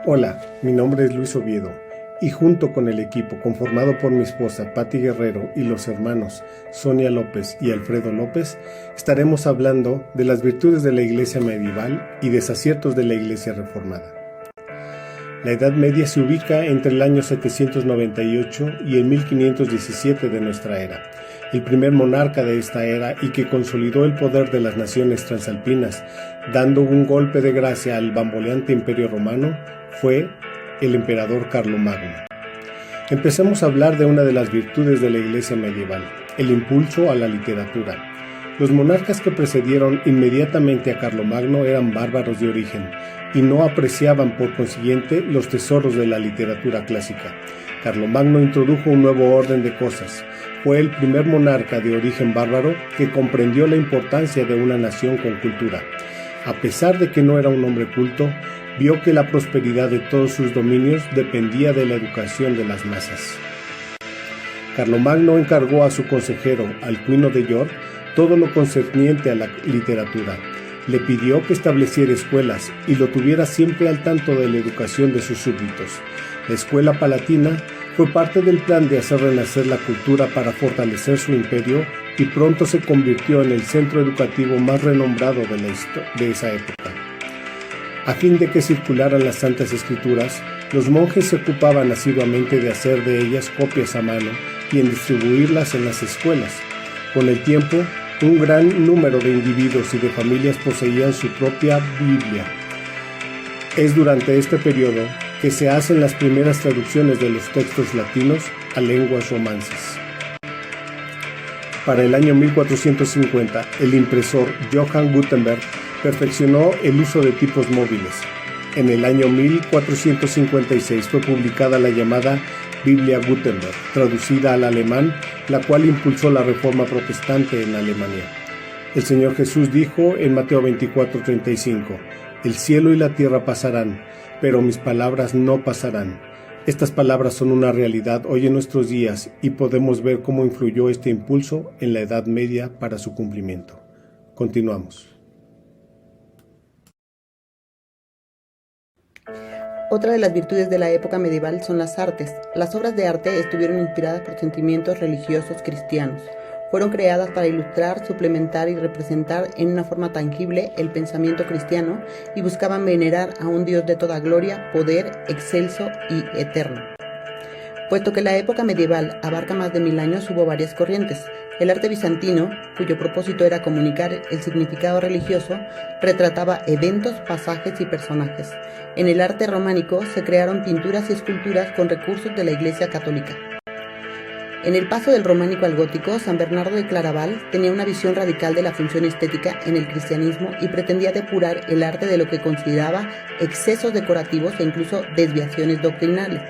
Hola, mi nombre es Luis Oviedo y junto con el equipo conformado por mi esposa Patti Guerrero y los hermanos Sonia López y Alfredo López, estaremos hablando de las virtudes de la Iglesia medieval y desaciertos de la Iglesia reformada. La Edad Media se ubica entre el año 798 y el 1517 de nuestra era. El primer monarca de esta era y que consolidó el poder de las naciones transalpinas, dando un golpe de gracia al bamboleante Imperio Romano, fue el emperador Carlomagno. Empecemos a hablar de una de las virtudes de la Iglesia medieval, el impulso a la literatura. Los monarcas que precedieron inmediatamente a Carlomagno eran bárbaros de origen y no apreciaban por consiguiente los tesoros de la literatura clásica. Carlomagno introdujo un nuevo orden de cosas. Fue el primer monarca de origen bárbaro que comprendió la importancia de una nación con cultura. A pesar de que no era un hombre culto, vio que la prosperidad de todos sus dominios dependía de la educación de las masas. Carlomagno encargó a su consejero, Alcuino de York, todo lo concerniente a la literatura. Le pidió que estableciera escuelas y lo tuviera siempre al tanto de la educación de sus súbditos. La escuela palatina fue parte del plan de hacer renacer la cultura para fortalecer su imperio y pronto se convirtió en el centro educativo más renombrado de esa época. A fin de que circularan las Santas Escrituras, los monjes se ocupaban asiduamente de hacer de ellas copias a mano y en distribuirlas en las escuelas. Con el tiempo, un gran número de individuos y de familias poseían su propia Biblia. Es durante este periodo que se hacen las primeras traducciones de los textos latinos a lenguas romances. Para el año 1450, el impresor Johann Gutenberg perfeccionó el uso de tipos móviles. En el año 1456 fue publicada la llamada Biblia Gutenberg, traducida al alemán, la cual impulsó la reforma protestante en Alemania. El Señor Jesús dijo en Mateo 24:35, «El cielo y la tierra pasarán, pero mis palabras no pasarán». Estas palabras son una realidad hoy en nuestros días y podemos ver cómo influyó este impulso en la Edad Media para su cumplimiento. Continuamos. Otra de las virtudes de la época medieval son las artes. Las obras de arte estuvieron inspiradas por sentimientos religiosos cristianos. Fueron creadas para ilustrar, suplementar y representar en una forma tangible el pensamiento cristiano y buscaban venerar a un Dios de toda gloria, poder, excelso y eterno. Puesto que la época medieval abarca más de 1000 años, hubo varias corrientes. El arte bizantino, cuyo propósito era comunicar el significado religioso, retrataba eventos, pasajes y personajes. En el arte románico se crearon pinturas y esculturas con recursos de la Iglesia católica. En el paso del románico al gótico, San Bernardo de Claraval tenía una visión radical de la función estética en el cristianismo y pretendía depurar el arte de lo que consideraba excesos decorativos e incluso desviaciones doctrinales.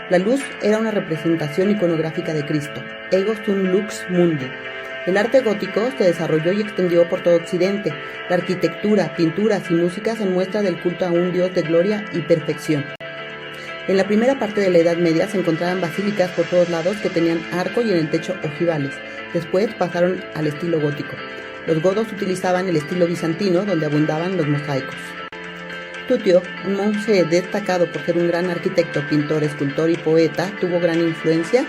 La luz era una representación iconográfica de Cristo, ego sum lux mundi. El arte gótico se desarrolló y extendió por todo Occidente. La arquitectura, pinturas y música son muestra del culto a un Dios de gloria y perfección. En la primera parte de la Edad Media se encontraban basílicas por todos lados que tenían arco y en el techo ojivales. Después pasaron al estilo gótico. Los godos utilizaban el estilo bizantino, donde abundaban los mosaicos. Tutio, un monje destacado por ser un gran arquitecto, pintor, escultor y poeta, tuvo gran influencia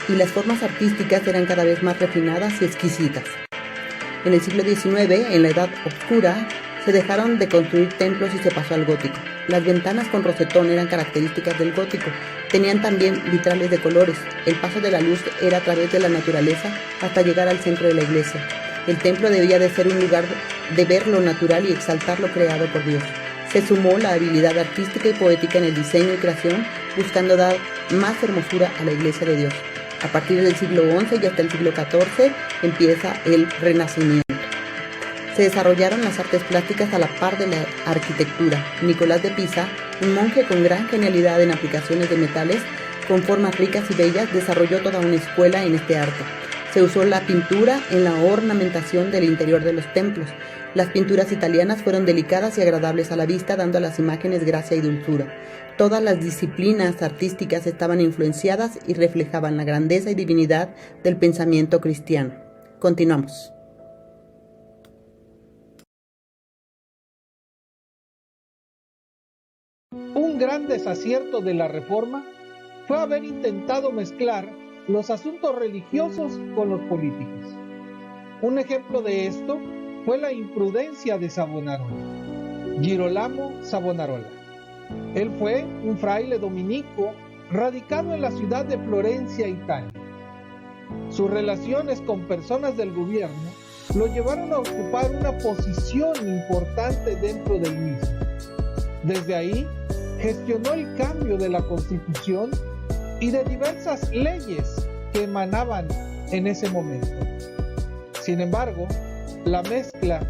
y las formas artísticas eran cada vez más refinadas y exquisitas. En el siglo XIX, en la Edad Oscura, se dejaron de construir templos y se pasó al gótico. Las ventanas con rosetón eran características del gótico. Tenían también vitrales de colores. El paso de la luz era a través de la naturaleza hasta llegar al centro de la iglesia. El templo debía de ser un lugar de ver lo natural y exaltar lo creado por Dios. Se sumó la habilidad artística y poética en el diseño y creación, buscando dar más hermosura a la iglesia de Dios. A partir del siglo XI y hasta el siglo XIV empieza el Renacimiento. Se desarrollaron las artes plásticas a la par de la arquitectura. Nicolás de Pisa, un monje con gran genialidad en aplicaciones de metales, con formas ricas y bellas, desarrolló toda una escuela en este arte. Se usó la pintura en la ornamentación del interior de los templos. Las pinturas italianas fueron delicadas y agradables a la vista, dando a las imágenes gracia y dulzura. Todas las disciplinas artísticas estaban influenciadas y reflejaban la grandeza y divinidad del pensamiento cristiano. Continuamos. Un gran desacierto de la Reforma fue haber intentado mezclar los asuntos religiosos con los políticos. Un ejemplo de esto fue la imprudencia de Savonarola, Girolamo Savonarola. Él fue un fraile dominico radicado en la ciudad de Florencia, Italia. Sus relaciones con personas del gobierno lo llevaron a ocupar una posición importante dentro del mismo. Desde ahí, gestionó el cambio de la Constitución y de diversas leyes que emanaban en ese momento. Sin embargo, la mezcla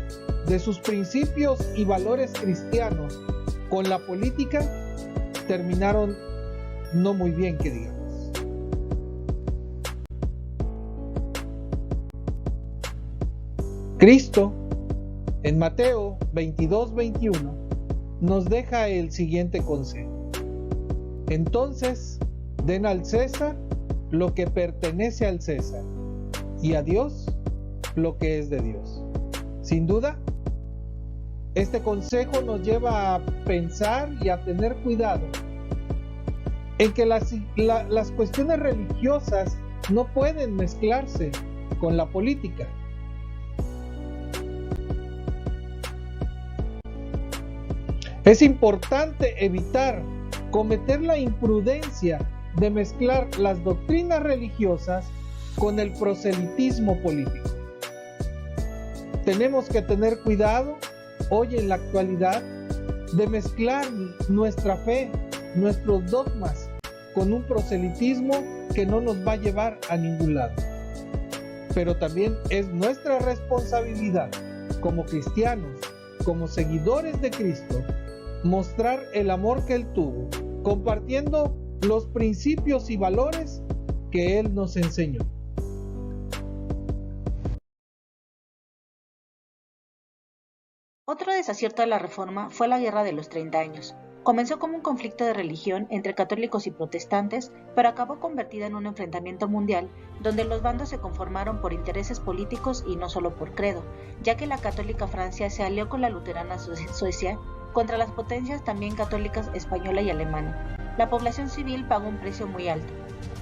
de sus principios y valores cristianos con la política terminaron no muy bien, que digamos. Cristo, en Mateo 22:21, nos deja el siguiente consejo. Entonces, den al César lo que pertenece al César, y a Dios lo que es de Dios. Sin duda, este consejo nos lleva a pensar y a tener cuidado en que las cuestiones religiosas no pueden mezclarse con la política. Es importante evitar cometer la imprudencia de mezclar las doctrinas religiosas con el proselitismo político. Tenemos que tener cuidado hoy en la actualidad de mezclar nuestra fe, nuestros dogmas, con un proselitismo que no nos va a llevar a ningún lado. Pero también es nuestra responsabilidad como cristianos, como seguidores de Cristo, mostrar el amor que Él tuvo, compartiendo los principios y valores que Él nos enseñó. Otro desacierto de la Reforma fue la Guerra de los 30 años. Comenzó como un conflicto de religión entre católicos y protestantes, pero acabó convertida en un enfrentamiento mundial donde los bandos se conformaron por intereses políticos y no solo por credo, ya que la católica Francia se alió con la luterana Suecia contra las potencias también católicas española y alemana. La población civil pagó un precio muy alto.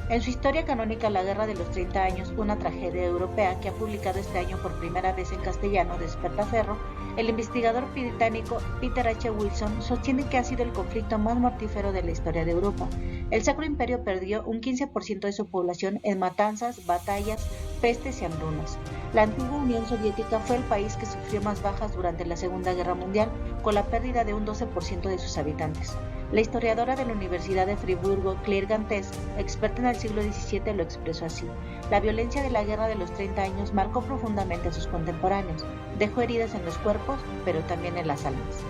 En su historia canónica, La Guerra de los 30 años, una tragedia europea, que ha publicado este año por primera vez en castellano Despertaferro, el investigador británico Peter H. Wilson sostiene que ha sido el conflicto más mortífero de la historia de Europa. El Sacro Imperio perdió un 15% de su población en matanzas, batallas, pestes y hambrunas. La antigua Unión Soviética fue el país que sufrió más bajas durante la Segunda Guerra Mundial, con la pérdida de un 12% de sus habitantes. La historiadora de la Universidad de Friburgo, Claire Gantés, experta en el siglo XVII, lo expresó así: la violencia de la Guerra de los 30 años marcó profundamente a sus contemporáneos, dejó heridas en los cuerpos, pero también en las almas.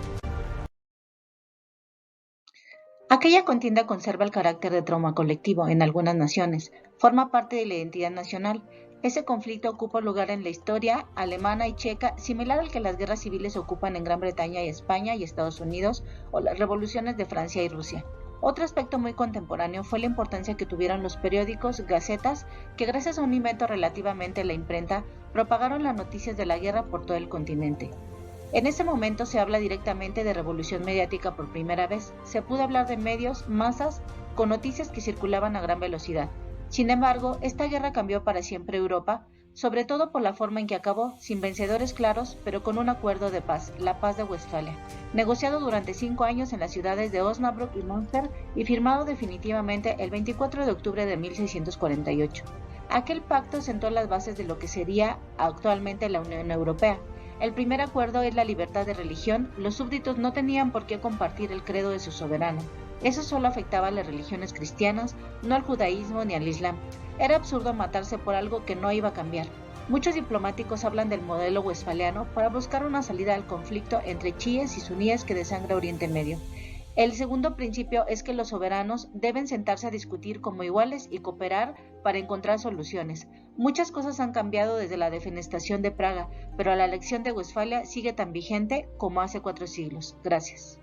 Aquella contienda conserva el carácter de trauma colectivo en algunas naciones, forma parte de la identidad nacional. Ese conflicto ocupa un lugar en la historia alemana y checa, similar al que las guerras civiles ocupan en Gran Bretaña y España y Estados Unidos, o las revoluciones de Francia y Rusia. Otro aspecto muy contemporáneo fue la importancia que tuvieron los periódicos, gacetas, que gracias a un invento relativamente a la imprenta, propagaron las noticias de la guerra por todo el continente. En ese momento se habla directamente de revolución mediática por primera vez. Se pudo hablar de medios, masas, con noticias que circulaban a gran velocidad. Sin embargo, esta guerra cambió para siempre Europa, sobre todo por la forma en que acabó, sin vencedores claros, pero con un acuerdo de paz, la Paz de Westfalia, negociado durante 5 años en las ciudades de Osnabrück y Münster y firmado definitivamente el 24 de octubre de 1648. Aquel pacto sentó las bases de lo que sería actualmente la Unión Europea. El primer acuerdo es la libertad de religión. Los súbditos no tenían por qué compartir el credo de su soberano. Eso solo afectaba a las religiones cristianas, no al judaísmo ni al islam. Era absurdo matarse por algo que no iba a cambiar. Muchos diplomáticos hablan del modelo westfaliano para buscar una salida al conflicto entre chiíes y suníes que desangra Oriente Medio. El segundo principio es que los soberanos deben sentarse a discutir como iguales y cooperar para encontrar soluciones. Muchas cosas han cambiado desde la defenestración de Praga, pero la lección de Westfalia sigue tan vigente como hace 4 siglos. Gracias.